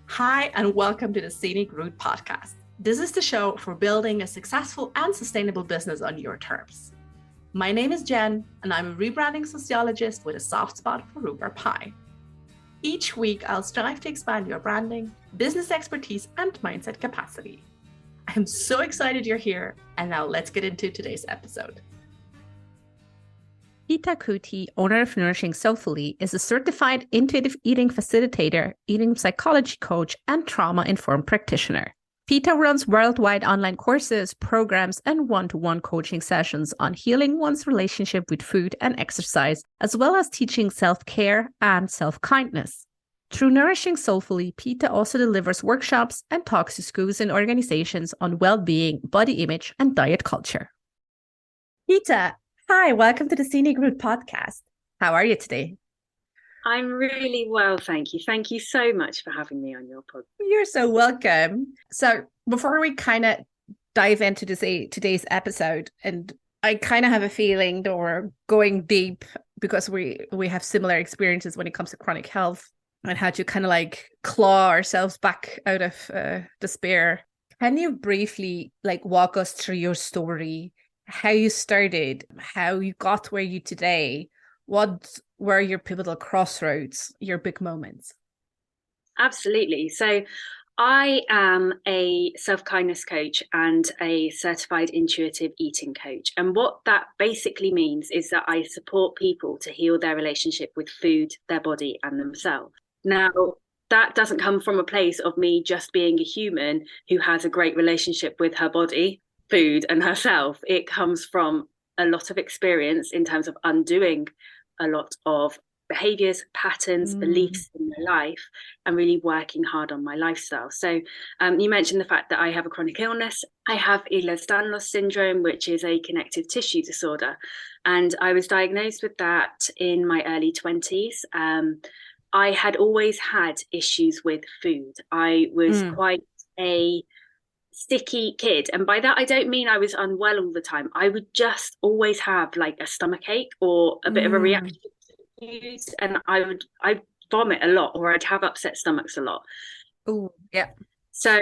Hi, and welcome to the Scenic Route podcast. This is the show for building a successful and sustainable business on your terms. My name is Jen, and I'm a rebranding sociologist with a soft spot for rhubarb pie. Each week, I'll strive to expand your branding, business expertise, and mindset capacity. I'm so excited you're here, and now let's get into today's episode. Peta Coote, owner of Nourishing, Soulfully, is a certified intuitive eating facilitator, eating psychology coach, and trauma informed practitioner. Peta runs worldwide online courses, programs, and one-to-one coaching sessions on healing one's relationship with food and exercise, as well as teaching self-care and self-kindness. Through Nourishing Soulfully, Peta also delivers workshops and talks to schools and organizations on well-being, body image, and diet culture. Peta, hi, welcome to the Scenic Route podcast. How are you today? I'm really well, thank you. Thank you so much for having me on your podcast. You're so welcome. So before we kind of dive into today's episode, and I kind of have a feeling that we're going deep because we have similar experiences when it comes to chronic health and how to kind of like claw ourselves back out of despair. Can you briefly walk us through your story? How you started, how you got where you today, what were your pivotal crossroads, your big moments? Absolutely. So I am a self-kindness coach and a certified intuitive eating coach. And what that basically means is that I support people to heal their relationship with food, their body, and themselves. Now, that doesn't come from a place of me just being a human who has a great relationship with her body, food, and herself. It comes from a lot of experience in terms of undoing a lot of behaviors, patterns, beliefs in my life, and really working hard on my lifestyle. So you mentioned the fact that I have a chronic illness. I have Ehlers-Danlos syndrome, which is a connective tissue disorder. And I was diagnosed with that in my early 20s. I had always had issues with food. I was quite a sticky kid, and by that I don't mean I was unwell all the time. I would just always have like a stomach ache or a bit of a reaction to food, and I'd vomit a lot, or I'd have upset stomachs a lot. Oh, yeah. So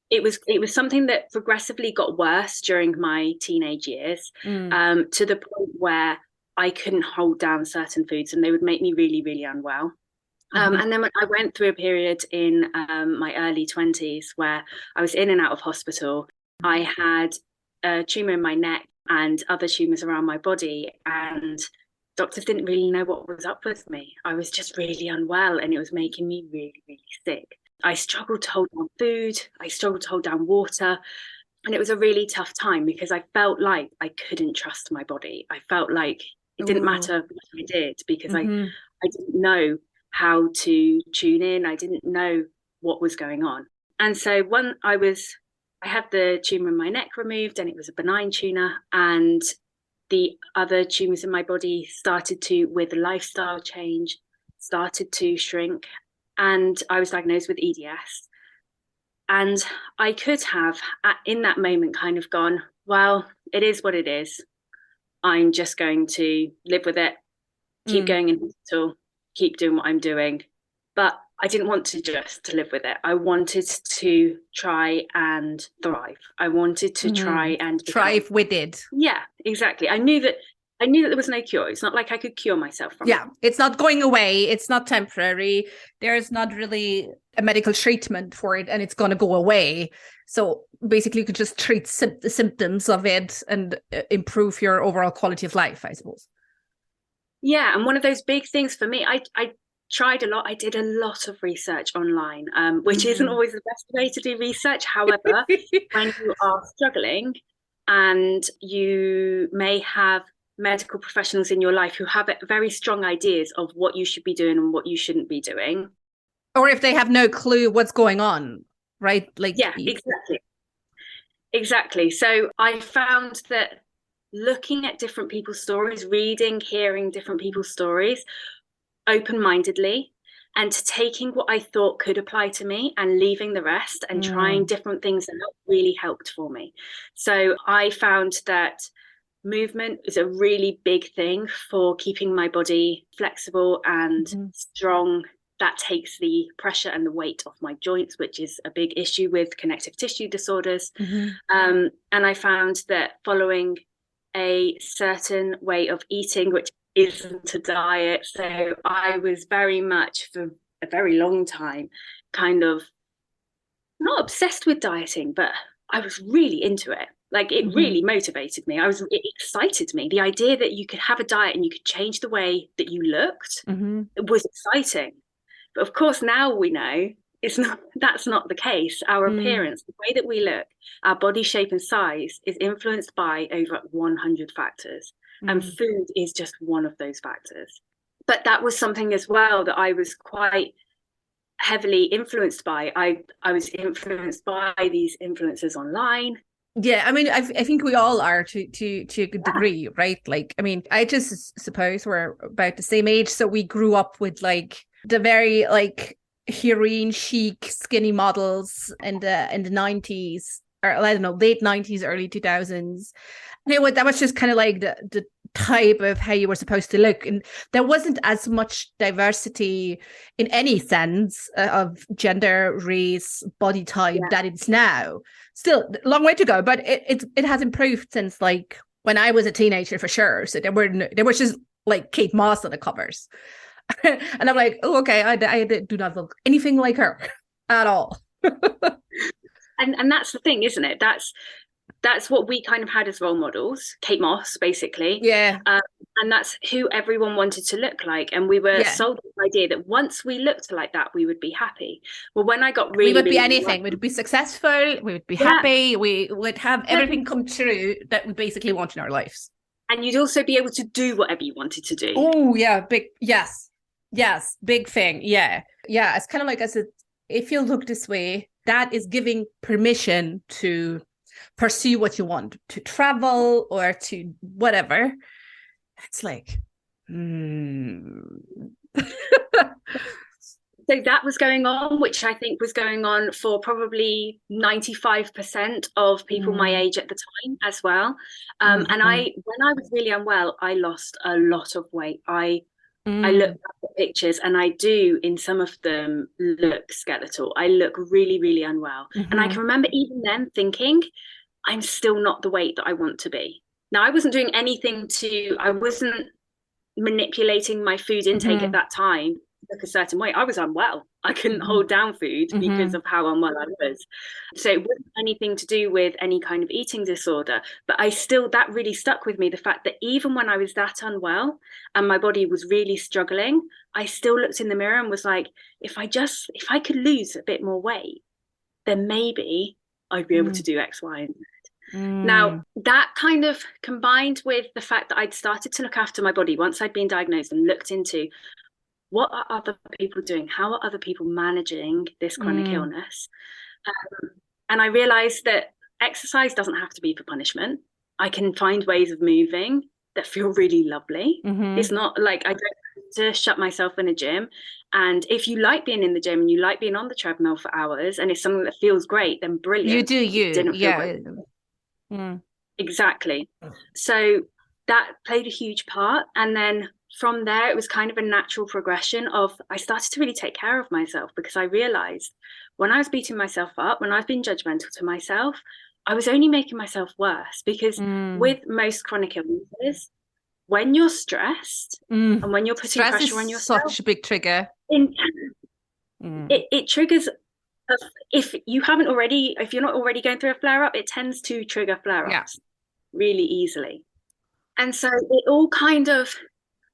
it was something that progressively got worse during my teenage years, to the point where I couldn't hold down certain foods, and they would make me really, really unwell. And then I went through a period in my early 20s where I was in and out of hospital. I had a tumour in my neck and other tumours around my body, and doctors didn't really know what was up with me. I was just really unwell, and it was making me really, really sick. I struggled to hold down food. I struggled to hold down water. And it was a really tough time because I felt like I couldn't trust my body. I felt like it didn't matter what I did because I didn't know how to tune in. I didn't know what was going on. And so when I had the tumour in my neck removed, and it was a benign tumour, and the other tumours in my body started to, with lifestyle change, started to shrink. And I was diagnosed with EDS. And I could have, in that moment, kind of gone, well, it is what it is. I'm just going to live with it, keep going in hospital, keep doing what I'm doing. But I didn't want to just live with it. I wanted to try and thrive. I wanted to try and thrive with it. Yeah, exactly. I knew that there was no cure. It's not like I could cure myself from it. Yeah, it's not going away. It's not temporary. There's not really a medical treatment for it, and it's going to go away. So basically, you could just treat the symptoms of it and improve your overall quality of life, I suppose. Yeah, and one of those big things for me, I tried a lot. I did a lot of research online, which isn't always the best way to do research. However, when you are struggling and you may have medical professionals in your life who have very strong ideas of what you should be doing and what you shouldn't be doing. Or if they have no clue what's going on, right? Yeah, exactly. So I found that looking at different people's stories, reading, hearing different people's stories open-mindedly, and taking what I thought could apply to me and leaving the rest and trying different things that really helped for me. So I found that movement is a really big thing for keeping my body flexible and strong that takes the pressure and the weight off my joints, which is a big issue with connective tissue disorders. And I found that following a certain way of eating, which isn't a diet, so I was very much, for a very long time, kind of not obsessed with dieting, but I was really into it. Like, it really motivated me. It excited me. The idea that you could have a diet and you could change the way that you looked, it was exciting. But of course, now we know that's not the case. Our appearance, the way that we look, our body shape and size is influenced by over 100 factors. And food is just one of those factors. But that was something as well that I was quite heavily influenced by. I was influenced by these influencers online. Yeah, I mean, I think we all are to a good degree, right? Like, I mean, I just suppose we're about the same age, so we grew up with like the very like heroine chic skinny models in the 90s, or I don't know, late 90s, early 2000s. That was just kind of like the type of how you were supposed to look, and there wasn't as much diversity in any sense of gender, race, body type that it's now. Still a long way to go, but it has improved since like when I was a teenager, for sure. So there was just like Kate Moss on the covers. And I'm like, oh, okay, I do not look anything like her at all. And that's the thing, isn't it? That's what we kind of had as role models, Kate Moss, basically. Yeah. And that's who everyone wanted to look like. And we were sold the idea that once we looked like that, we would be happy. Well, when I got really... We would be anything. We would be successful. We would be happy. We would have everything come true that we basically want in our lives. And you'd also be able to do whatever you wanted to do. Oh, yeah. Yes. Big thing. Yeah. It's kind of like, if you look this way, that is giving permission to pursue what you want, to travel or to whatever. It's like, So that was going on, which I think was going on for probably 95% of people my age at the time as well. And when I was really unwell, I lost a lot of weight. I look back at pictures and I do, in some of them, look skeletal. I look really, really unwell. And I can remember even then thinking, I'm still not the weight that I want to be. Now, I wasn't doing anything I wasn't manipulating my food intake at that time to look a certain way. I was unwell. I couldn't hold down food because of how unwell I was. So it wasn't anything to do with any kind of eating disorder. But that really stuck with me, the fact that even when I was that unwell and my body was really struggling, I still looked in the mirror and was like, if I could lose a bit more weight, then maybe I'd be able to do X, Y, and Z. Now, that kind of combined with the fact that I'd started to look after my body once I'd been diagnosed and looked into what are other people doing? How are other people managing this chronic illness? And I realized that exercise doesn't have to be for punishment. I can find ways of moving that feel really lovely. It's not like I don't have to shut myself in a gym. And if you like being in the gym and you like being on the treadmill for hours and it's something that feels great, then brilliant. You do you. Yeah. Exactly. So that played a huge part. And then from there, it was kind of a natural progression of I started to really take care of myself, because I realized when I was beating myself up, when I was being judgmental to myself, I was only making myself worse, because with most chronic illnesses, when you're stressed and when you're putting pressure on yourself, such a big trigger. It triggers. If you're not already going through a flare-up, it tends to trigger flare-ups really easily. And so it all kind of,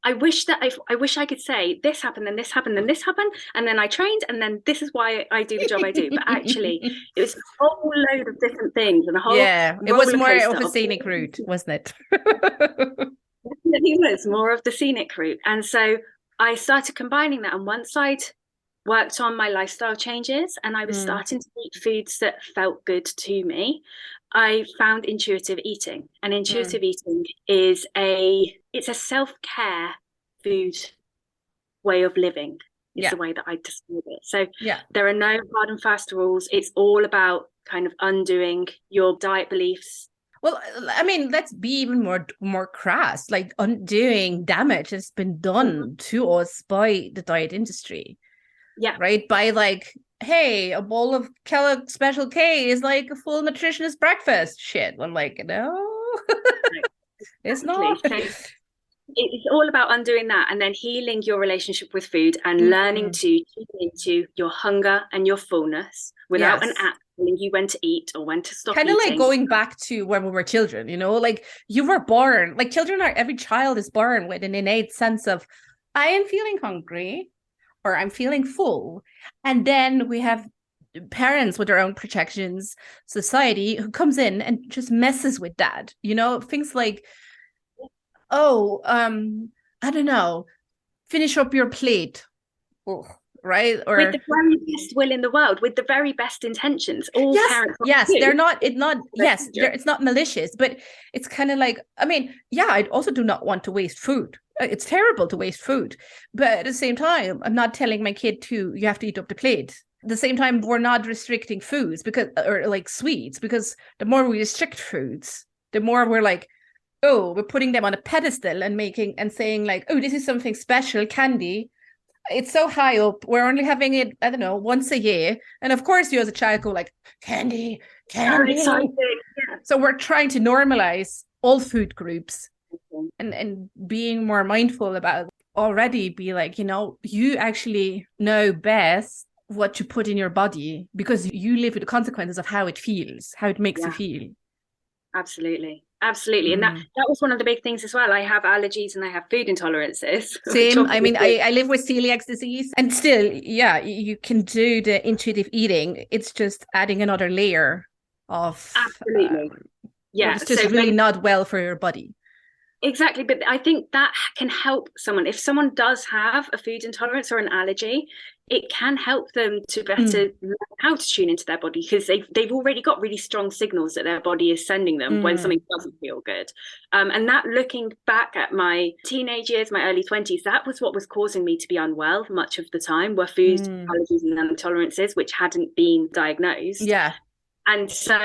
I wish I could say this happened, then this happened, then this happened, and then I trained, and then this is why I do the job I do. But actually, it was a whole load of different things and a whole it was more of a scenic route, wasn't it? It was more of the scenic route. And so I started combining that. And once I'd worked on my lifestyle changes and I was starting to eat foods that felt good to me, I found intuitive eating. And intuitive eating is a self-care food way of living, is the way that I describe it. So there are no hard and fast rules. It's all about kind of undoing your diet beliefs. Well, I mean, let's be even more crass, like undoing damage that's been done to us by the diet industry. Yeah. Right. By like, hey, a bowl of Kellogg Special K is like a full nutritionist breakfast. Shit. I'm like, no, it's not. So it's all about undoing that and then healing your relationship with food and learning to tune into your hunger and your fullness without an app telling you when to eat or when to stop kind of eating. like going back to when we were children, you know, like you were born, like children are, every child is born with an innate sense of, I am feeling hungry or I'm feeling full. And then we have parents with their own projections, society who comes in and just messes with that, you know, things like, oh, I don't know, finish up your plate. Oh, right? Or with the very best will in the world, with the very best intentions. All parents they're not, it's not malicious, but it's kind of like, I mean, yeah, I also do not want to waste food. It's terrible to waste food. But at the same time, I'm not telling my kid you have to eat up the plate. At the same time, we're not restricting foods or like sweets, because the more we restrict foods, the more we're like, oh, we're putting them on a pedestal and saying like, oh, this is something special, candy. It's so high up. We're only having it, I don't know, once a year. And of course, you as a child go like, candy. Yeah. So we're trying to normalize all food groups and being more mindful about already be like, you know, you actually know best what you put in your body because you live with the consequences of how it feels, how it makes you feel. Absolutely. And that was one of the big things as well. I have allergies and I have food intolerances. Same. I mean, I live with celiac disease, and still, yeah, you can do the intuitive eating. It's just adding another layer of it's just really not well for your body. Exactly. But I think that can help someone. If someone does have a food intolerance or an allergy, it can help them to better learn how to tune into their body, because they've already got really strong signals that their body is sending them when something doesn't feel good. And that, looking back at my teenage years, my early 20s, that was what was causing me to be unwell much of the time, were food allergies and intolerances, which hadn't been diagnosed. Yeah. And so,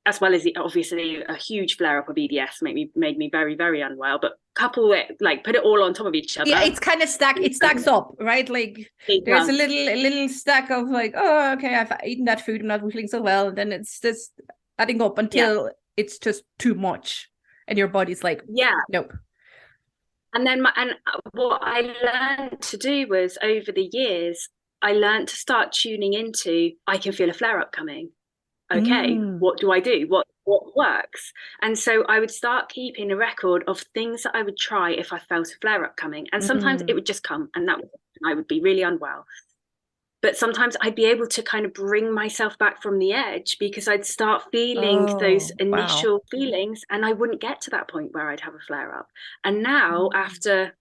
as well as obviously a huge flare up of EDS made me very, very unwell, but couple it, like put it all on top of each other. Yeah, it's kind of it stacks up, right? Like there's a little stack of like, oh, okay, I've eaten that food, I'm not feeling so well. And then it's just adding up until it's just too much. And your body's like, nope. And then what I learned to do was, over the years, I learned to start tuning into, I can feel a flare up coming. Okay, what do I do? What works? And so I would start keeping a record of things that I would try if I felt a flare up coming. And sometimes it would just come, and I would be really unwell. But sometimes I'd be able to kind of bring myself back from the edge, because I'd start feeling those initial feelings, and I wouldn't get to that point where I'd have a flare up. And now, after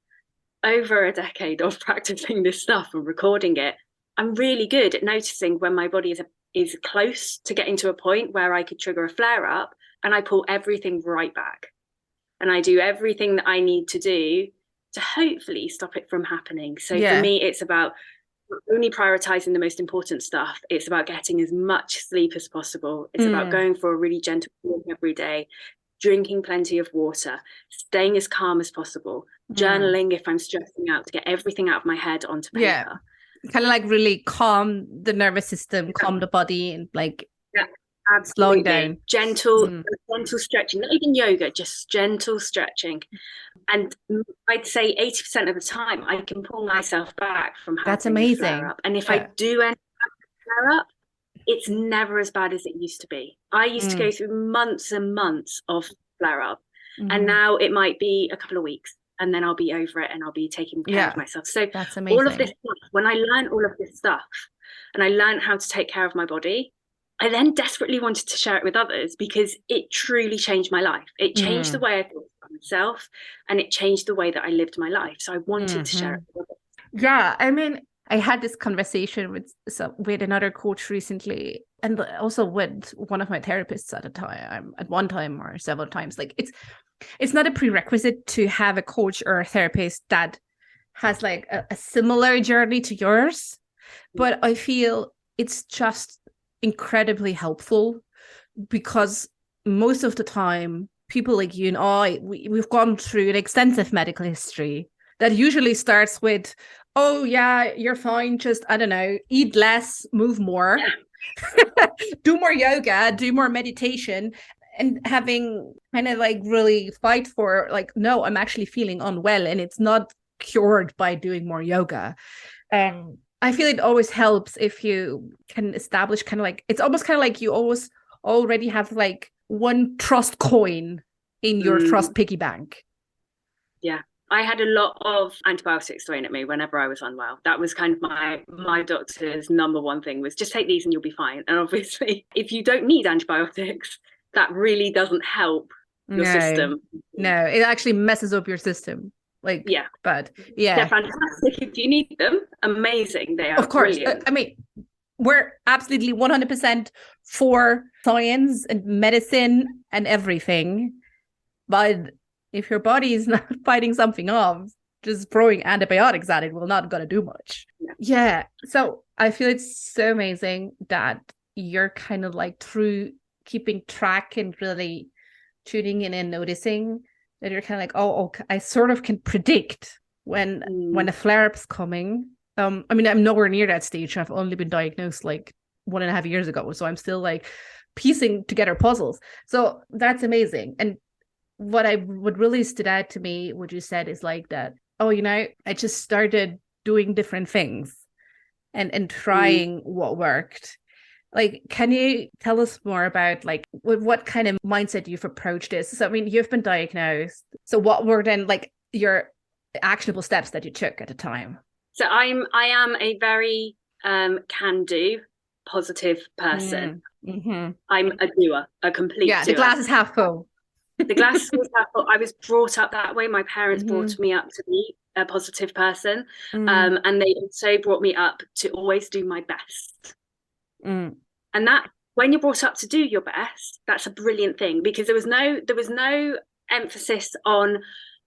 over a decade of practicing this stuff and recording it, I'm really good at noticing when my body is close to getting to a point where I could trigger a flare up, and I pull everything right back, and I do everything that I need to do to hopefully stop it from happening. So for me, it's about only prioritizing the most important stuff. It's about getting as much sleep as possible. It's about going for a really gentle walk every day, drinking plenty of water, staying as calm as possible, journaling if I'm stressing out, to get everything out of my head onto paper. Kind of like really calm the nervous system, calm the body, and like absolutely. Slowing down. Gentle stretching, not even yoga, just gentle stretching. And I'd say 80% of the time I can pull myself back from having a flare up. And if I do end up having a flare up, it's never as bad as it used to be. I used to go through months and months of flare up, and now it might be a couple of weeks, and then I'll be over it and I'll be taking care of myself. So that's amazing. All of this stuff, when I learned all of this stuff and I learned how to take care of my body, I then desperately wanted to share it with others, because it truly changed my life. It changed the way I thought about myself, and it changed the way that I lived my life. So I wanted to share it with others. Yeah, I mean, I had this conversation with another coach recently, and also with one of my therapists at one time or several times. Like it's not a prerequisite to have a coach or a therapist that has like a similar journey to yours, but I feel it's just incredibly helpful, because most of the time people like you and I, we've gone through an extensive medical history that usually starts with, oh yeah, you're fine. Just, I don't know, eat less, move more, do more yoga, do more meditation, and having kind of like really fight for like, no, I'm actually feeling unwell and it's not cured by doing more yoga. I feel it always helps if you can establish kind of like, it's almost kind of like you always already have like one trust coin in your trust piggy bank. Yeah. I had a lot of antibiotics thrown at me whenever I was unwell. That was kind of my doctor's number one thing was just take these and you'll be fine. And obviously, if you don't need antibiotics, that really doesn't help your system. No, it actually messes up your system. Like, yeah. But yeah. They're fantastic if you need them. Amazing. They are of course. brilliant. I mean, we're absolutely 100% for science and medicine and everything. But if your body is not fighting something off, just throwing antibiotics at it will not gonna do much. Yeah. So I feel it's so amazing that you're kind of like through keeping track and really tuning in and noticing that you're kind of like, oh, okay, I sort of can predict when a flare-up's coming. I mean, I'm nowhere near that stage. I've only been diagnosed like 1.5 years ago. So I'm still like piecing together puzzles. So that's amazing. And what really stood out to me, what you said is like that, oh, I just started doing different things and trying what worked. Like, can you tell us more about like what kind of mindset you've approached this? So, I mean, you've been diagnosed. So what were then like your actionable steps that you took at the time? So I am a very can-do, positive person. Mm-hmm. I'm a doer, a complete doer. The glass is half full. The glass was half full. I was brought up that way. My parents brought me up to be a positive person. And they also brought me up to always do my best. And that, when you're brought up to do your best, that's a brilliant thing, because there was no emphasis on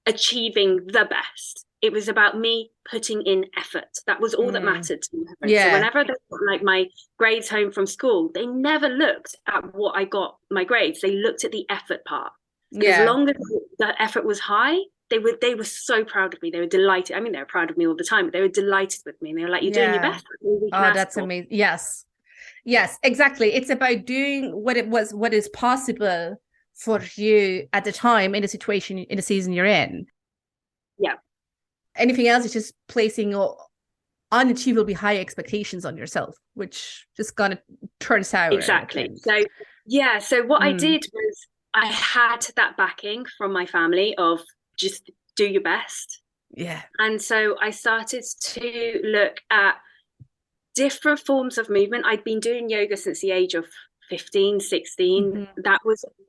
achieving the best. It was about me putting in effort. That was all that mattered to me. Yeah. So whenever they got like my grades home from school, they never looked at what I got, my grades. They looked at the effort part. And as long as the effort was high, they were so proud of me. They were delighted. I mean, they were proud of me all the time, but they were delighted with me. And they were like, you're doing your best. Oh, that's amazing. Yes, exactly. It's about doing what is possible for you at the time, in the situation, in the season you're in. Yeah. Anything else is just placing unachievably high expectations on yourself, which just gonna turn sour. Exactly. So what I did was I had that backing from my family of just do your best. Yeah. And so I started to look at different forms of movement. I'd been doing yoga since the age of 15, 16.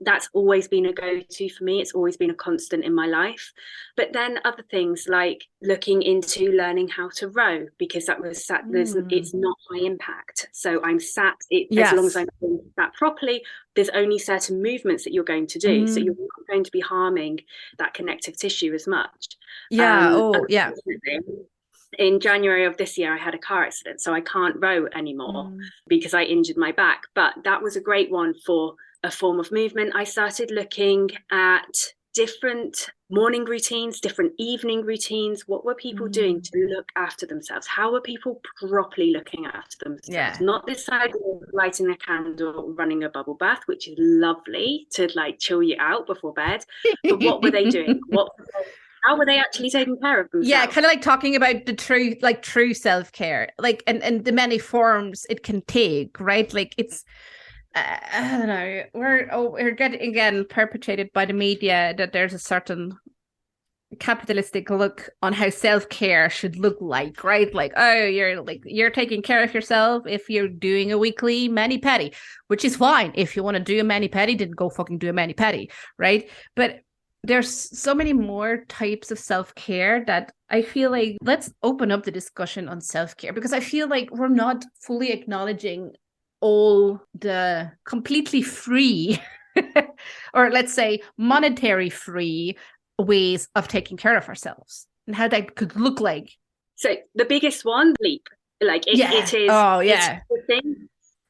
That's always been a go-to for me. It's always been a constant in my life. But then other things like looking into learning how to row, because that was it's not high impact. So I'm sat, as long as I'm doing that properly, there's only certain movements that you're going to do. So you're not going to be harming that connective tissue as much. In January of this year, I had a car accident, so I can't row anymore because I injured my back. But that was a great one for a form of movement. I started looking at different morning routines, different evening routines. What were people doing to look after themselves? How were people properly looking after themselves? Yeah. Not this idea of lighting a candle, running a bubble bath, which is lovely to like chill you out before bed. But what were they doing? How were they actually taking care of themselves? Yeah, kind of like talking about the true self-care, like and the many forms it can take, right? Like it's, I don't know, we're getting again perpetrated by the media that there's a certain capitalistic look on how self-care should look like, right? Like, oh, you're taking care of yourself if you're doing a weekly mani-pedi, which is fine. If you want to do a mani-pedi, then go fucking do a mani-pedi, right? But there's so many more types of self-care that I feel like let's open up the discussion on self-care, because I feel like we're not fully acknowledging all the completely free or let's say monetary free ways of taking care of ourselves and how that could look like. So the biggest one, sleep. Like it is. Oh yeah.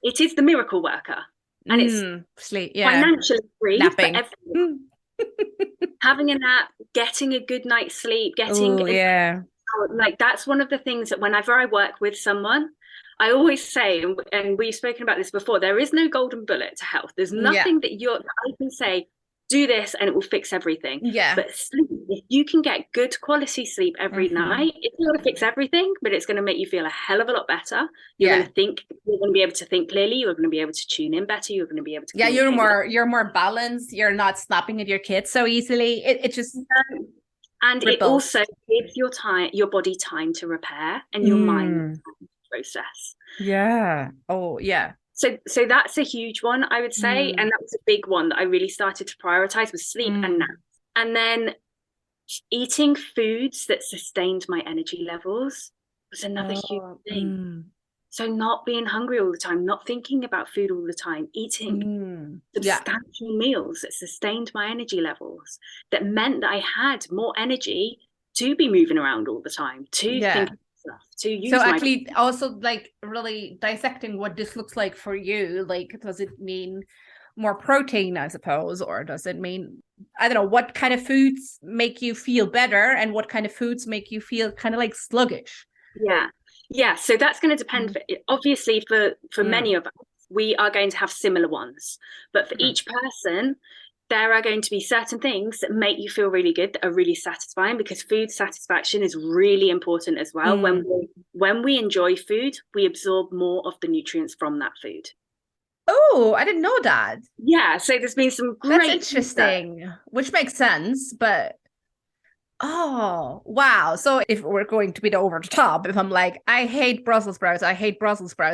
It is the miracle worker, and it's sleep. Financially free, napping. For everyone. Having a nap, getting a good night's sleep, Like that's one of the things that whenever I work with someone, I always say, and we've spoken about this before, there is no golden bullet to health. There's nothing that I can say, do this and it will fix everything. Yeah. But sleep, if you can get good quality sleep every night, it's not going to fix everything, but it's going to make you feel a hell of a lot better. You're going to be able to think clearly. You're going to be able to tune in better. You're going to be able to. Yeah, you're more balanced. You're not snapping at your kids so easily. It just and ripples. It also gives your body time to repair, and your mind time to process. Yeah. Oh, yeah. So that's a huge one, I would say. And that was a big one that I really started to prioritize, was sleep and naps. And then eating foods that sustained my energy levels was another huge thing. So not being hungry all the time, not thinking about food all the time, eating substantial meals that sustained my energy levels, that meant that I had more energy to be moving around all the time, to think stuff, to use. So actually also like really dissecting what this looks like for you. Like, does it mean more protein, I suppose, or does it mean, I don't know, what kind of foods make you feel better and what kind of foods make you feel kind of like sluggish? Yeah, so that's going to depend. Obviously, for many of us, we are going to have similar ones. But for each person, there are going to be certain things that make you feel really good, that are really satisfying, because food satisfaction is really important as well. When we enjoy food, we absorb more of the nutrients from that food. Oh, I didn't know that. Yeah, so there's been some great... That's interesting, which makes sense, but... Oh, wow. So if we're going to be over the top, if I'm like, I hate Brussels sprouts,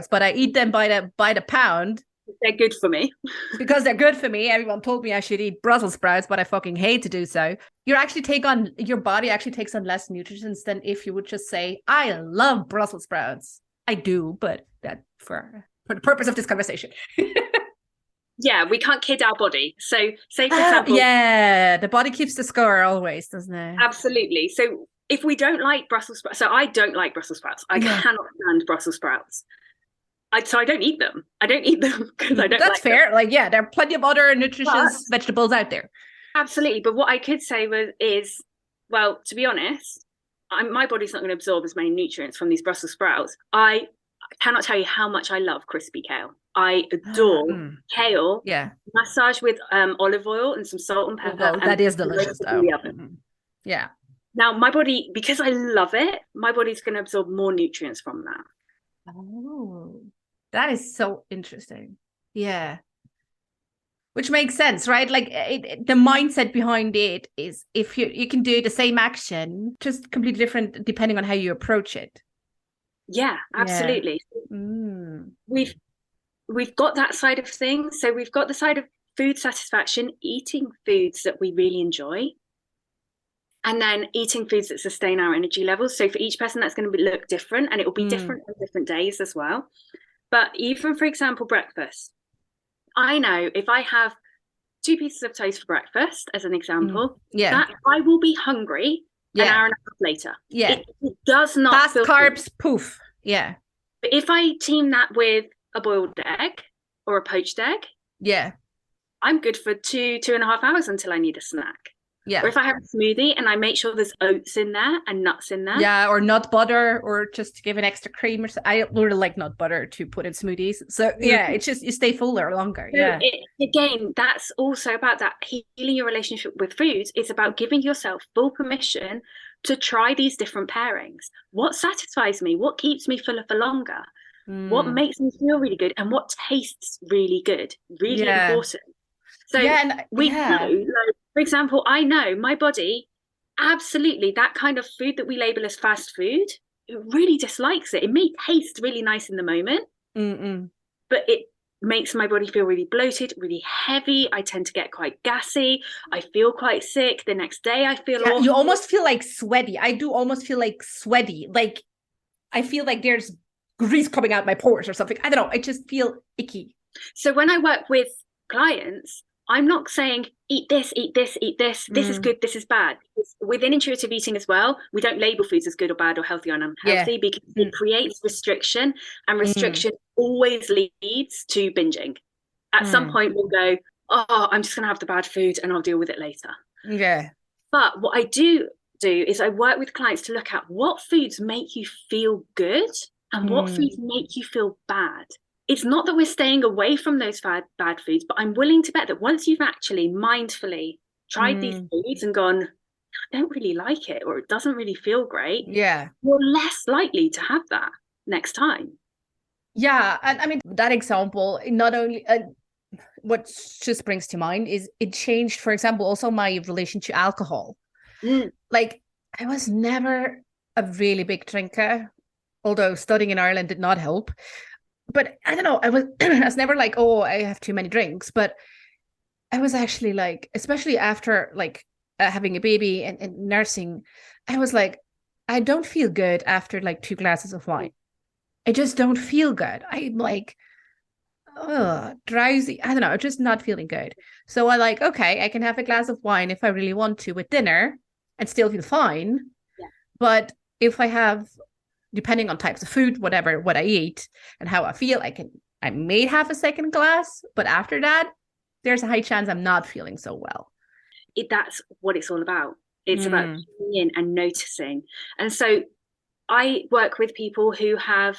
but I eat them by the pound. They're good for me. Because they're good for me. Everyone told me I should eat Brussels sprouts, but I fucking hate to do so. Your body actually takes on less nutrients than if you would just say, I love Brussels sprouts. I do, but that for the purpose of this conversation. Yeah, we can't kid our body. So say, for example... Yeah, the body keeps the score always, doesn't it? Absolutely. So if we don't like Brussels sprouts... So I don't like Brussels sprouts. I cannot stand Brussels sprouts. So I don't eat them. I don't eat them because I don't. That's fair. Them. Like, yeah, there are plenty of other nutritious vegetables out there. Absolutely. But what I could say is, well, to be honest, my body's not going to absorb as many nutrients from these Brussels sprouts. I cannot tell you how much I love crispy kale. I adore kale. Yeah. Massage with olive oil and some salt and pepper. Oh, that is delicious, though. Yeah. Now, my body, because I love it, my body's going to absorb more nutrients from that. Oh, that is so interesting. Yeah. Which makes sense, right? Like the mindset behind it is if you can do the same action, just completely different depending on how you approach it. Yeah, absolutely. Yeah. We've got that side of things. So we've got the side of food satisfaction, eating foods that we really enjoy. And then eating foods that sustain our energy levels. So for each person, that's going to look different, and it will be different on different days as well. But even, for example, breakfast. I know if I have 2 pieces of toast for breakfast, as an example, that I will be hungry an hour and a half later. Yeah. It does not fast carbs, good. Poof. Yeah. But if I team that with a boiled egg or a poached egg, I'm good for 2.5 hours until I need a snack. Yeah. Or if I have a smoothie and I make sure there's oats in there and nuts in there. Yeah, or nut butter, or just to give an extra cream. Or I really like nut butter to put in smoothies. So yeah, it's just you stay fuller longer. Yeah. Again, that's also about that healing your relationship with foods. It's about giving yourself full permission to try these different pairings. What satisfies me? What keeps me fuller for longer? What makes me feel really good? And what tastes really good? Really important. So we know, like, for example, I know my body, absolutely, that kind of food that we label as fast food, it really dislikes it. It may taste really nice in the moment, but it makes my body feel really bloated, really heavy. I tend to get quite gassy. I feel quite sick. The next day I feel awful. You almost feel like sweaty. I do almost feel like sweaty. Like I feel like there's grease coming out my pores or something. I don't know. I just feel icky. So when I work with clients, I'm not saying eat this, eat this, eat this. This is good, this is bad. Within intuitive eating as well, we don't label foods as good or bad or healthy or unhealthy because it creates restriction, and restriction always leads to binging. At some point, we'll go, oh, I'm just going to have the bad food and I'll deal with it later. Yeah. But what I do do is I work with clients to look at what foods make you feel good and what foods make you feel bad. It's not that we're staying away from those bad foods, but I'm willing to bet that once you've actually mindfully tried these foods and gone, I don't really like it, or it doesn't really feel great, Yeah. you're less likely to have that next time. Yeah. And I mean, that example, not only what just brings to mind is it changed, for example, also my relation to alcohol. Like, I was never a really big drinker, although studying in Ireland did not help. But I don't know, I was never like, oh, I have too many drinks. But I was actually like, especially after like having a baby and nursing, I was like, I don't feel good after like 2 glasses of wine. I just don't feel good. I'm like, drowsy. I don't know, just not feeling good. So I like, okay, I can have a glass of wine if I really want to with dinner and still feel fine. Yeah. But if I have, depending on types of food, whatever, what I eat and how I feel, I may have a second glass, but after that, there's a high chance I'm not feeling so well. That's what it's all about. It's about tuning in and noticing. And so I work with people who have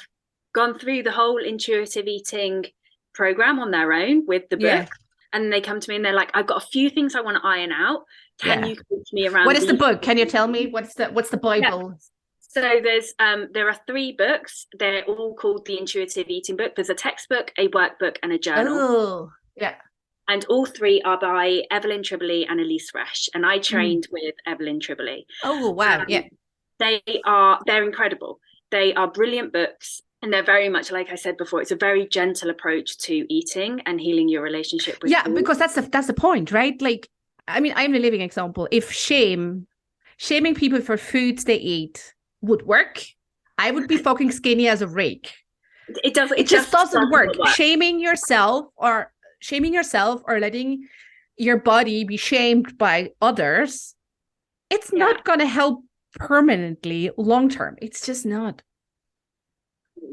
gone through the whole intuitive eating program on their own with the book. And they come to me and they're like, I've got a few things I want to iron out. Can you coach me around? What is the book? Can you tell me what's the Bible? Yeah. So there are 3 books. They're all called the Intuitive Eating Book. There's a textbook, a workbook, and a journal. Oh, yeah. And all 3 are by Evelyn Tribole and Elise Resch. And I trained with Evelyn Tribole. Oh, wow. Yeah. They're incredible. They are brilliant books. And they're very much, like I said before, it's a very gentle approach to eating and healing your relationship with food. Because that's the point, right? Like, I mean, I'm a living example. If shaming people for foods they eat would work, I would be fucking skinny as a rake. It just doesn't work. Shaming yourself or letting your body be shamed by others, it's not going to help permanently long term. It's just not.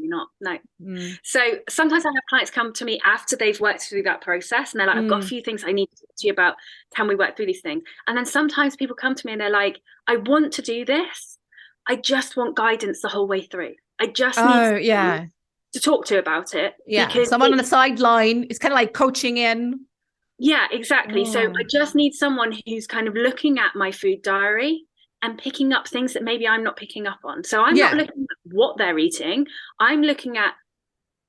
Not no. So sometimes I have clients come to me after they've worked through that process and they're like, I've got a few things I need to talk to you about. Can we work through these things? And then sometimes people come to me and they're like, I want to do this. I just want guidance the whole way through. I just need to talk to about it. Yeah, because someone on the sideline is kind of like coaching in. Yeah, exactly. So I just need someone who's kind of looking at my food diary and picking up things that maybe I'm not picking up on. So I'm not looking at what they're eating. I'm looking at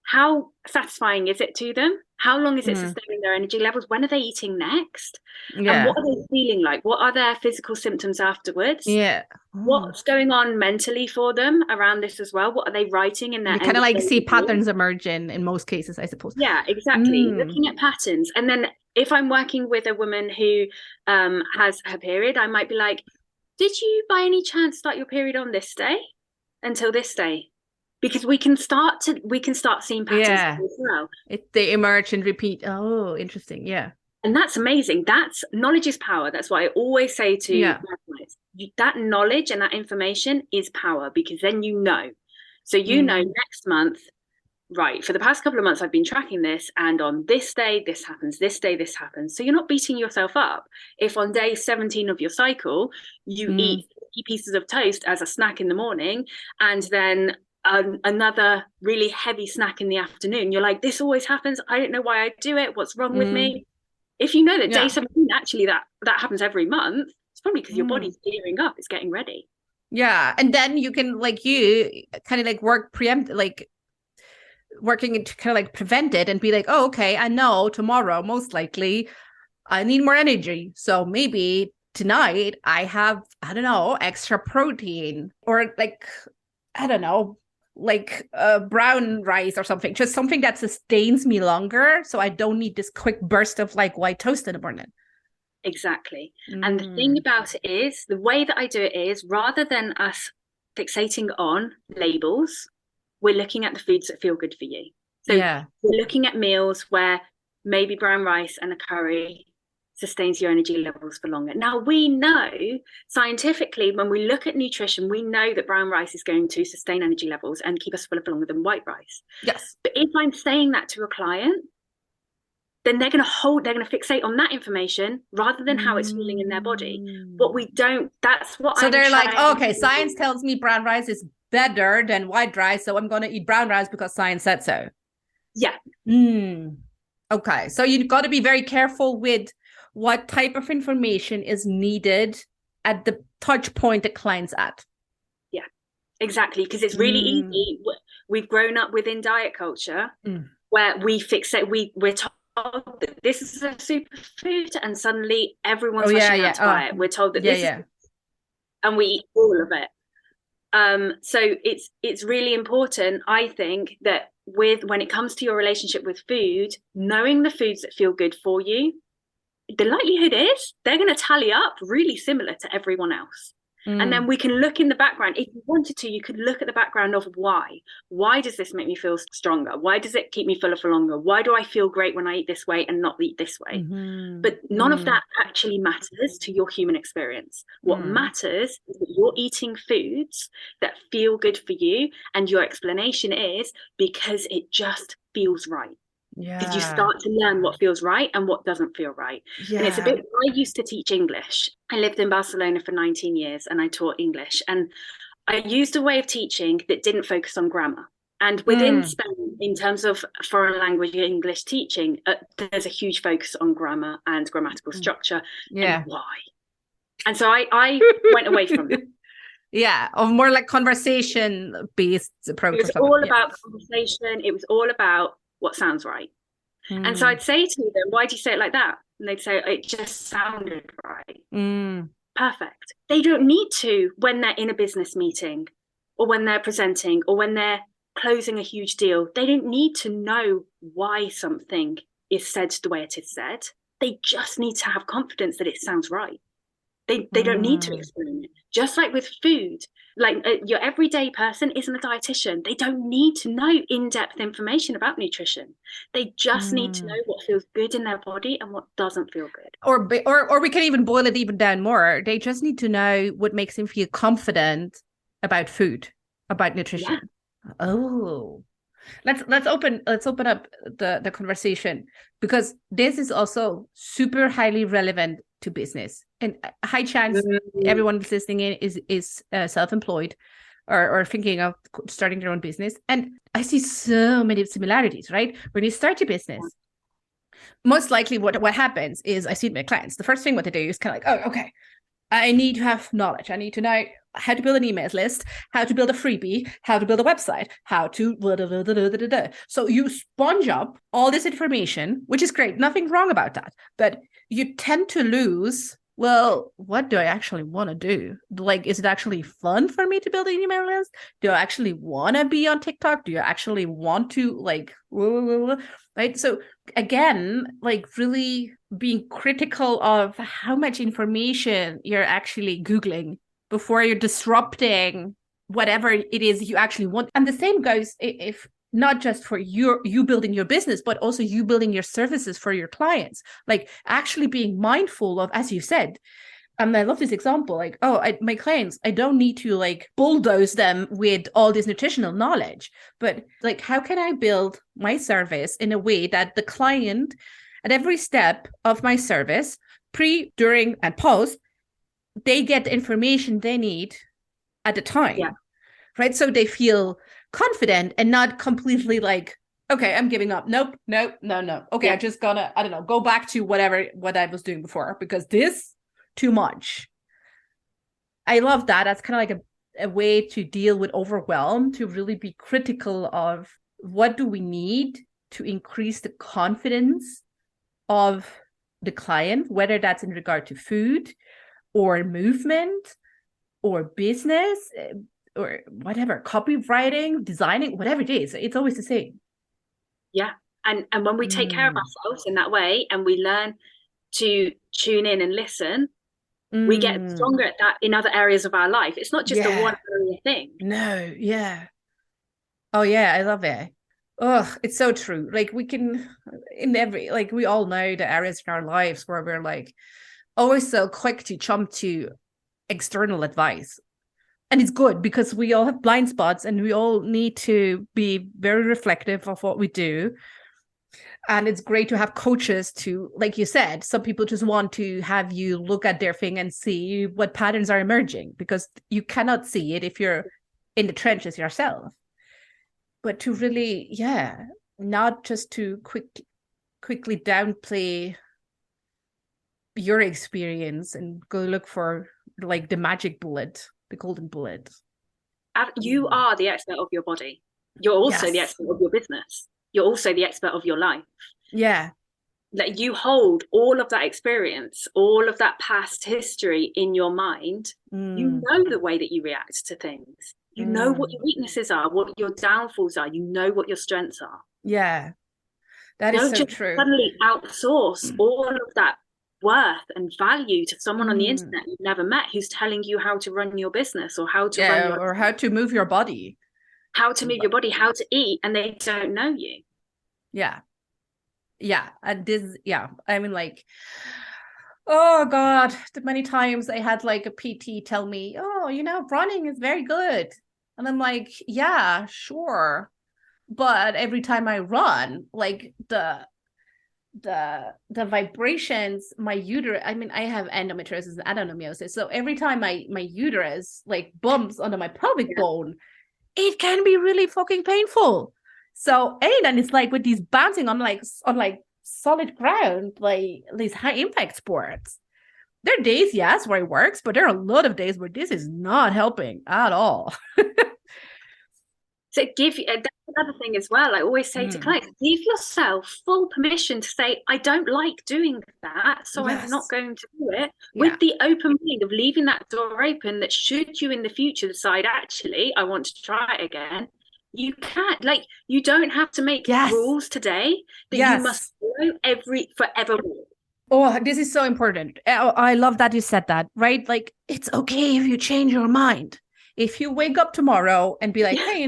how satisfying is it to them? How long is it sustaining their energy levels? When are they eating next? And what are they feeling like? What are their physical symptoms afterwards? Yeah. What's going on mentally for them around this as well? What are they writing in their... You kind of like see patterns emerge in most cases, I suppose. Yeah, exactly. Looking at patterns. And then if I'm working with a woman who has her period, I might be like, did you by any chance start your period on this day until this day? Because we can start seeing patterns as well. They emerge and repeat. Oh, interesting. Yeah. And that's amazing. Knowledge is power. That's what I always say to my clients. That knowledge and that information is power, because then you know. So you know next month, right, for the past couple of months, I've been tracking this, and on this day, this happens, this day, this happens. So you're not beating yourself up. If on day 17 of your cycle, you eat 50 pieces of toast as a snack in the morning, and then another really heavy snack in the afternoon, you're like, this always happens. I don't know why I do it. What's wrong with me? If you know that day 17, actually that happens every month, it's probably because your body's gearing up, it's getting ready. Yeah. And then you can, like, you kind of like work working to kind of like prevent it and be like, oh, okay, I know tomorrow, most likely, I need more energy. So maybe tonight I have, I don't know, extra protein, or like, I don't know, like brown rice or something, just something that sustains me longer. So I don't need this quick burst of like white toast in the morning. Exactly. And the thing about it is, the way that I do it is, rather than us fixating on labels, we're looking at the foods that feel good for you. So we're looking at meals where maybe brown rice and a curry sustains your energy levels for longer. Now, we know scientifically, when we look at nutrition, we know that brown rice is going to sustain energy levels and keep us fuller for longer than white rice. Yes. But if I'm saying that to a client, then they're going to fixate on that information rather than how it's feeling in their body. What we don't, that's what so I'm they're like, oh, trying okay, to science do. tells me brown rice is better than white rice, so I'm going to eat brown rice because science said so. Yeah. Okay, so you've got to be very careful with what type of information is needed at the touch point the client's at. Yeah, exactly. Because it's really easy. We've grown up within diet culture where we fixate, we're told that this is a superfood, and suddenly everyone's rushing out to buy it. We're told that this is, and we eat all of it. So it's really important, I think, that when it comes to your relationship with food, knowing the foods that feel good for you, the likelihood is they're going to tally up really similar to everyone else. And then we can look in the background. If you wanted to, you could look at the background of why. Why does this make me feel stronger? Why does it keep me fuller for longer? Why do I feel great when I eat this way and not eat this way? But none of that actually matters to your human experience. What matters is that you're eating foods that feel good for you. And your explanation is because it just feels right. Because you start to learn what feels right and what doesn't feel right. And it's a bit, I used to teach English. I lived in Barcelona for 19 years and I taught English. And I used a way of teaching that didn't focus on grammar. And within Spain, in terms of foreign language English teaching, there's a huge focus on grammar and grammatical structure and why. And so I went away from it. Or more like conversation-based approach. It was all about conversation. It was all about what sounds right. And so I'd say to them, why do you say it like that? And they'd say, it just sounded right. Perfect. They don't need to when they're in a business meeting or when they're presenting or when they're closing a huge deal. They don't need to know why something is said the way it is said. They just need to have confidence that it sounds right. They don't need to explain it. Just like with food, like your everyday person isn't a dietitian. They don't need to know in-depth information about nutrition. They just need to know what feels good in their body and what doesn't feel good. Or we can even boil it even down more. They just need to know what makes them feel confident about food, about nutrition. Oh, let's open up the conversation, because this is also super highly relevant to business, and high chance everyone listening in is self-employed or thinking of starting their own business. And I see so many similarities, right? When you start your business, most likely what happens is I see my clients, the first thing what they do is kind of like, oh, okay, I need to have knowledge. I need to know how to build an email list, how to build a freebie, how to build a website, how to So you sponge up all this information, which is great. Nothing wrong about that. But you tend to lose, well, what do I actually want to do? Like, is it actually fun for me to build an email list? Do I actually want to be on TikTok? Do you actually want to right? So again, like really being critical of how much information you're actually Googling before you're disrupting whatever it is you actually want. And the same goes if not just for you building your business, but also you building your services for your clients, like actually being mindful of, as you said, and I love this example, like, my clients, I don't need to like bulldoze them with all this nutritional knowledge, but like, how can I build my service in a way that the client at every step of my service, pre, during, and post, they get the information they need at the time, right? So they feel confident and not completely like, okay, I'm giving up. Nope. Okay, I'm just gonna, I don't know, go back to what I was doing before because this too much. I love that. That's kind of like a way to deal with overwhelm, to really be critical of what do we need to increase the confidence of the client, whether that's in regard to food or movement or business or whatever, copywriting, designing, whatever it is. It's always the same. Yeah. And when we take care of ourselves in that way and we learn to tune in and listen, we get stronger at that in other areas of our life. It's not just a one area thing. No, Oh yeah, I love it. Oh, it's so true. Like we can, we all know the areas in our lives where we're like always so quick to jump to external advice. And it's good because we all have blind spots and we all need to be very reflective of what we do And it's great to have coaches to, like you said, some people just want to have you look at their thing and see what patterns are emerging, because you cannot see it if you're in the trenches yourself. But to really, not just to quickly downplay your experience and go look for like the magic bullet, the golden bullet. You are the expert of your body. You're also the expert of your business. You're also the expert of your life. Yeah. Like, you hold all of that experience, all of that past history in your mind. You know the way that you react to things. You know what your weaknesses are, what your downfalls are. You know what your strengths are. Yeah. That is so true. Suddenly outsource all of that worth and value to someone on the internet you've never met, who's telling you how to run your business or how to or how to move your body, how to eat, and they don't know you. And this, I mean, like, oh God, the many times I had like a PT tell me, oh, running is very good, and I'm like, yeah, sure, but every time I run, like the vibrations, my uterus, I mean, I have endometriosis and adenomyosis, so every time my uterus like bumps under my pelvic bone, it can be really fucking painful. So, and it's like with these bouncing on solid ground, like these high impact sports, there are days, yes, where it works, but there are a lot of days where this is not helping at all. So that's another thing as well. I always say to clients, give yourself full permission to say, I don't like doing that, so I'm not going to do it, with the open mind of leaving that door open, that should you in the future decide, actually, I want to try it again, you can't. Like, you don't have to make rules today that you must follow forevermore. Oh, this is so important. I love that you said that, right? Like, it's okay if you change your mind. If you wake up tomorrow and be like, hey,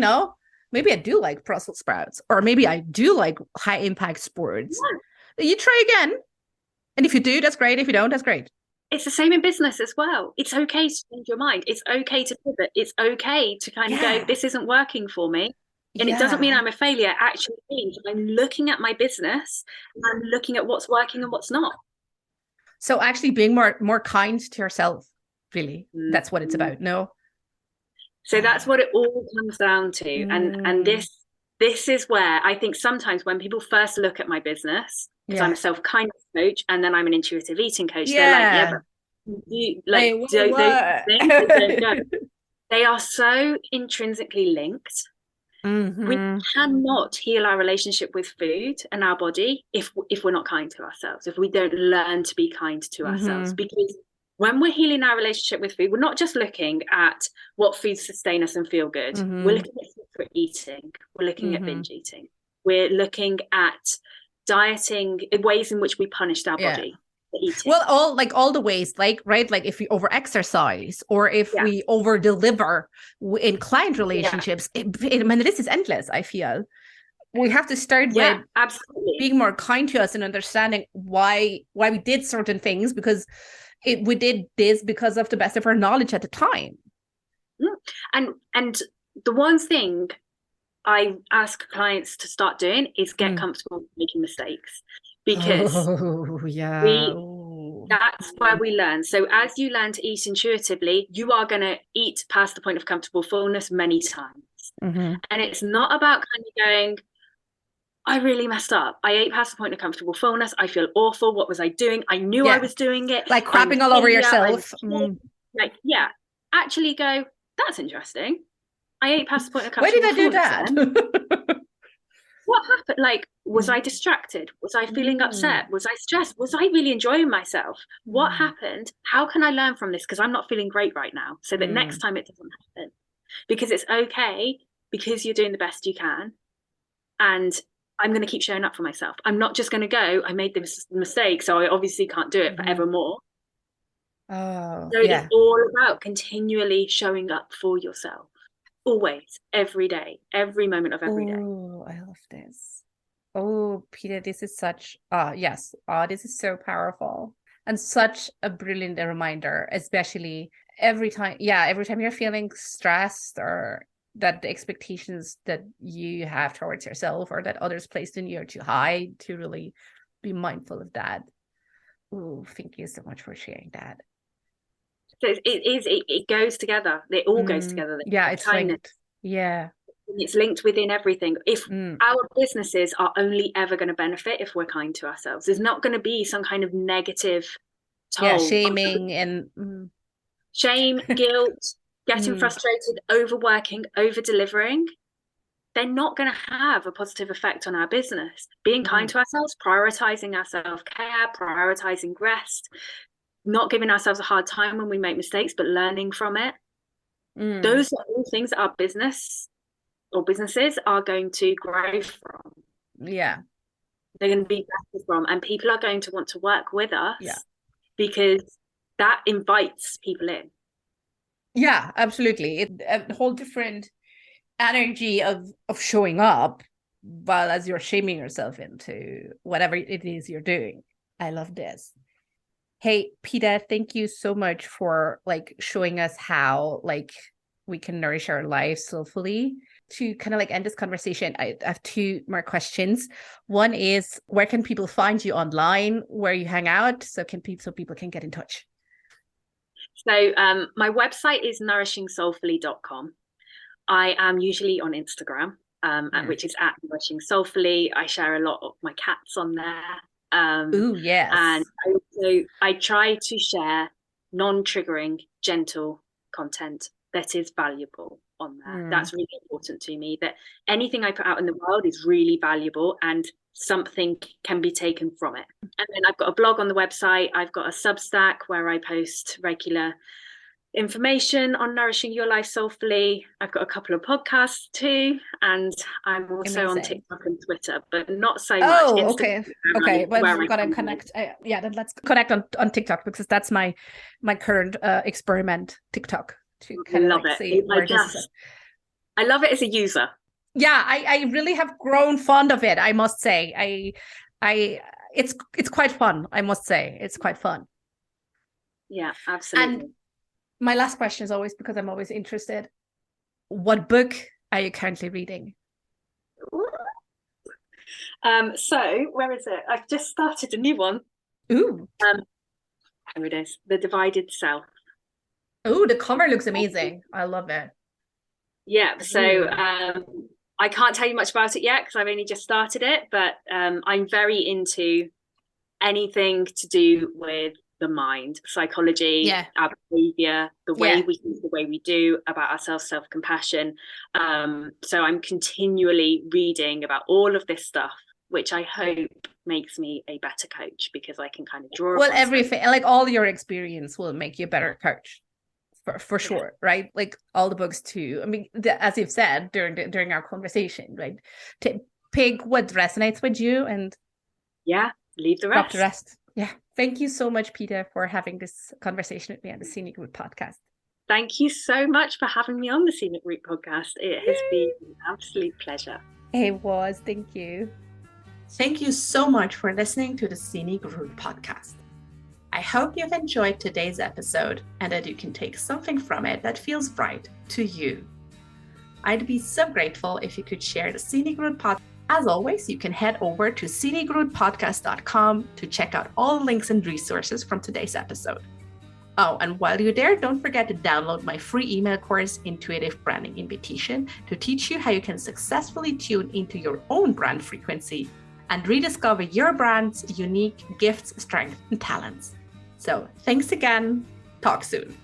maybe I do like Brussels sprouts, or maybe I do like high impact sports. You try again. And if you do, that's great. If you don't, that's great. It's the same in business as well. It's okay to change your mind. It's okay to pivot. It's okay to kind of go, this isn't working for me. And it doesn't mean I'm a failure. It actually means I'm looking at my business and I'm looking at what's working and what's not. So actually being more kind to yourself, really. That's what it's about, no? So that's what it all comes down to. And this is where I think sometimes when people first look at my business, because I'm a self-kindness coach and then I'm an intuitive eating coach, they're like, they are so intrinsically linked. We cannot heal our relationship with food and our body if we're not kind to ourselves, if we don't learn to be kind to ourselves. Because when we're healing our relationship with food, we're not just looking at what foods sustain us and feel good. We're looking at secret eating. We're looking at binge eating. We're looking at dieting, ways in which we punished our body. Well, all the ways, like, right, like if we over exercise or if we over deliver in client relationships, I mean, this is endless. I feel we have to start with being more kind to us and understanding why we did certain things, because we did this because of the best of our knowledge at the time. And the one thing I ask clients to start doing is get comfortable making mistakes, because that's where we learn. So as you learn to eat intuitively, you are going to eat past the point of comfortable fullness many times. And it's not about kind of going, I really messed up. I ate past the point of comfortable fullness. I feel awful. What was I doing? I knew I was doing it. Like crapping all over yourself. Actually go, that's interesting. I ate past the point of comfortable fullness. Why did I do that? What happened? Like, was I distracted? Was I feeling upset? Was I stressed? Was I really enjoying myself? What happened? How can I learn from this? Because I'm not feeling great right now. So that next time it doesn't happen. Because it's okay, because you're doing the best you can. And I'm going to keep showing up for myself. I'm not just going to go, I made this mistake, so I obviously can't do it forevermore. It's all about continually showing up for yourself. Always, every day, every moment of every day. Oh, I love this. Oh, Peta, this is such, this is so powerful and such a brilliant reminder, especially every time you're feeling stressed or that the expectations that you have towards yourself or that others placed in you are too high, to really be mindful of that. Oh, thank you so much for sharing that. So it goes together. It all goes together. Yeah, it's kindness. linked. Yeah. It's linked within everything. If our businesses are only ever going to benefit if we're kind to ourselves, there's not going to be some kind of negative toll. Shaming and shame, guilt, getting frustrated, overworking, over delivering. They're not going to have a positive effect on our business. Being kind to ourselves, prioritizing our self-care, prioritizing rest, not giving ourselves a hard time when we make mistakes, but learning from it. Those are all things that our business or businesses are going to grow from. Yeah. They're going to be better from, and people are going to want to work with us because that invites people in. Yeah, absolutely. It's a whole different energy of showing up, while as you're shaming yourself into whatever it is you're doing. I love this. Hey, Peta, thank you so much for showing us how we can nourish our lives soulfully. To kind of end this conversation, I have two more questions. One is, where can people find you online, where you hang out, so people can get in touch? So my website is nourishingsoulfully.com. I am usually on Instagram, which is at Nourishing Soulfully. I share a lot of my cats on there. Yes. And I try to share non-triggering, gentle content that is valuable on there. That's really important to me, that anything I put out in the world is really valuable and something can be taken from it. And then I've got a blog on the website. I've got a Substack where I post regular information on nourishing your life soulfully. I've got a couple of podcasts too, and I'm also on TikTok and Twitter, but not so much. Okay. Well, we've got to connect. Then let's connect on TikTok, because that's my current experiment, TikTok, to kind of see where this is. I love it as a user. Yeah, I really have grown fond of it, I must say. It's quite fun, I must say. It's quite fun. Yeah, absolutely. And my last question is always, because I'm always interested, what book are you currently reading? So where is it? I've just started a new one. Ooh. Here it is, The Divided Self. Oh, the cover looks amazing. I love it. Yeah, so I can't tell you much about it yet because I've only just started it, but I'm very into anything to do with the mind, psychology, our behavior, the way we think, the way we do, about ourselves, self-compassion. So I'm continually reading about all of this stuff, which I hope makes me a better coach, because I can kind of draw. Well, everything, all your experience will make you a better coach. For sure, right? All the books too. I mean, as you've said during our conversation, right? To pick what resonates with you and leave the rest. Drop the rest. Yeah. Thank you so much, Peta, for having this conversation with me on the Scenic Route podcast. Thank you so much for having me on the Scenic Route podcast. It has been an absolute pleasure. It was. Thank you. Thank you so much for listening to the Scenic Route podcast. I hope you've enjoyed today's episode and that you can take something from it that feels right to you. I'd be so grateful if you could share the Scenic Route podcast. As always, you can head over to scenicroutepodcast.com to check out all links and resources from today's episode. Oh, and while you're there, don't forget to download my free email course, Intuitive Branding Invitation, to teach you how you can successfully tune into your own brand frequency and rediscover your brand's unique gifts, strengths, and talents. So thanks again. Talk soon.